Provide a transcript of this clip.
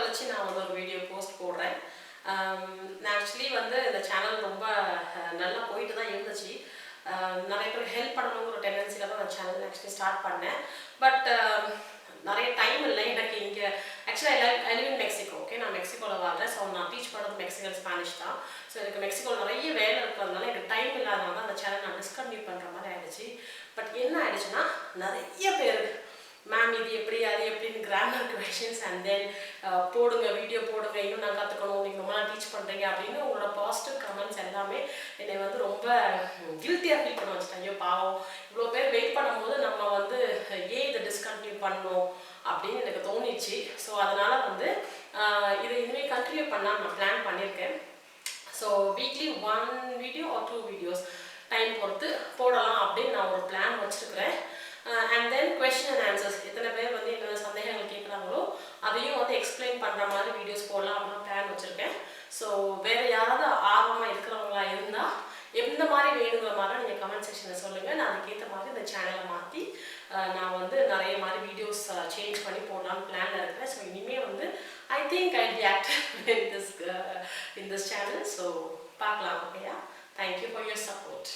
கழிச்சு நான் வந்து ஒரு வீடியோ போஸ்ட் போடுறேன். நான் ஆக்சுவலி வந்து இந்த சேனல் ரொம்ப நல்லா போயிட்டு தான் இருந்துச்சு. நிறைய பேருக்கு ஹெல்ப் பண்ணணுங்கிற ஒரு டெண்டன்சியில் தான் அந்த சேனல் ஆக்சுவலி ஸ்டார்ட் பண்ணேன். பட் நிறைய டைம் இல்லை எனக்கு இங்கே. ஆக்சுவலாக I live in Mexico. Okay, நான் மெக்சிகோவில் வாழ்றேன். ஸோ நான் டீச் பண்ணுறது மெக்சிகன் ஸ்பானிஷ் தான். ஸோ எனக்கு மெக்சிகோவில் நிறைய வேலை இருக்கிறதுனால எனக்கு டைம் இல்லாதனால தான் அந்த சேனல் நான் டிஸ்கண்டினியூ பண்ணுற மாதிரி ஆயிடுச்சு. பட் என்ன ஆயிடுச்சுன்னா, நிறைய பேர் மேம் இது எப்படி அது எப்படின்னு கிராமர் கொஷின்ஸ் அண்ட் தென் போடுங்க வீடியோ போடுங்க, இன்னும் நான் கற்றுக்கணும், நீங்கள் ரொம்ப நாள் டீச் பண்ணுறீங்க அப்படின்னு உங்களோட பாசிட்டிவ் கமெண்ட்ஸ் எல்லாமே என்னை வந்து ரொம்ப கில்ட்டியாக ஃபீல் பண்ண வச்சுட்டேன். ஐயோ பாவம், இவ்வளோ பேர் வெயிட் பண்ணும்போது நம்ம வந்து ஏன் இதை டிஸ்கண்டினியூ பண்ணணும் அப்படின்னு எனக்கு தோணிச்சு. ஸோ அதனால் வந்து இதை இனிமேல் கண்டினியூ பண்ணால் நான் பிளான் பண்ணியிருக்கேன். So weekly 1 video R 2 videos time பொறுத்து போடலாம் அப்படின்னு நான் ஒரு பிளான் வச்சுருக்கிறேன். And then question and answers, எத்தனை பேர் வந்து என்னென்ன சந்தேகங்கள் கேட்குறாங்களோ அதையும் வந்து எக்ஸ்பிளைன் பண்ணுற மாதிரி வீடியோஸ் போடலாம் அப்படின்னு பிளான் வச்சுருக்கேன். ஸோ வேறு யாராவது ஆர்வமாக இருக்கிறவங்களா இருந்தால் எந்த மாதிரி வேணுங்கிற மாதிரி நீங்கள் கமெண்ட் செக்ஷனில் சொல்லுங்கள். நான் அதுக்கேற்ற மாதிரி இந்த சேனலை மாற்றி நான் வந்து நிறைய மாதிரி வீடியோஸ் சேஞ்ச் பண்ணி போடலான்னு பிளானில் இருக்கிறேன். ஸோ இனிமேல் வந்து I think I be active in this channel. So பார்க்கலாம். ஓகேயா? Thank you for your support.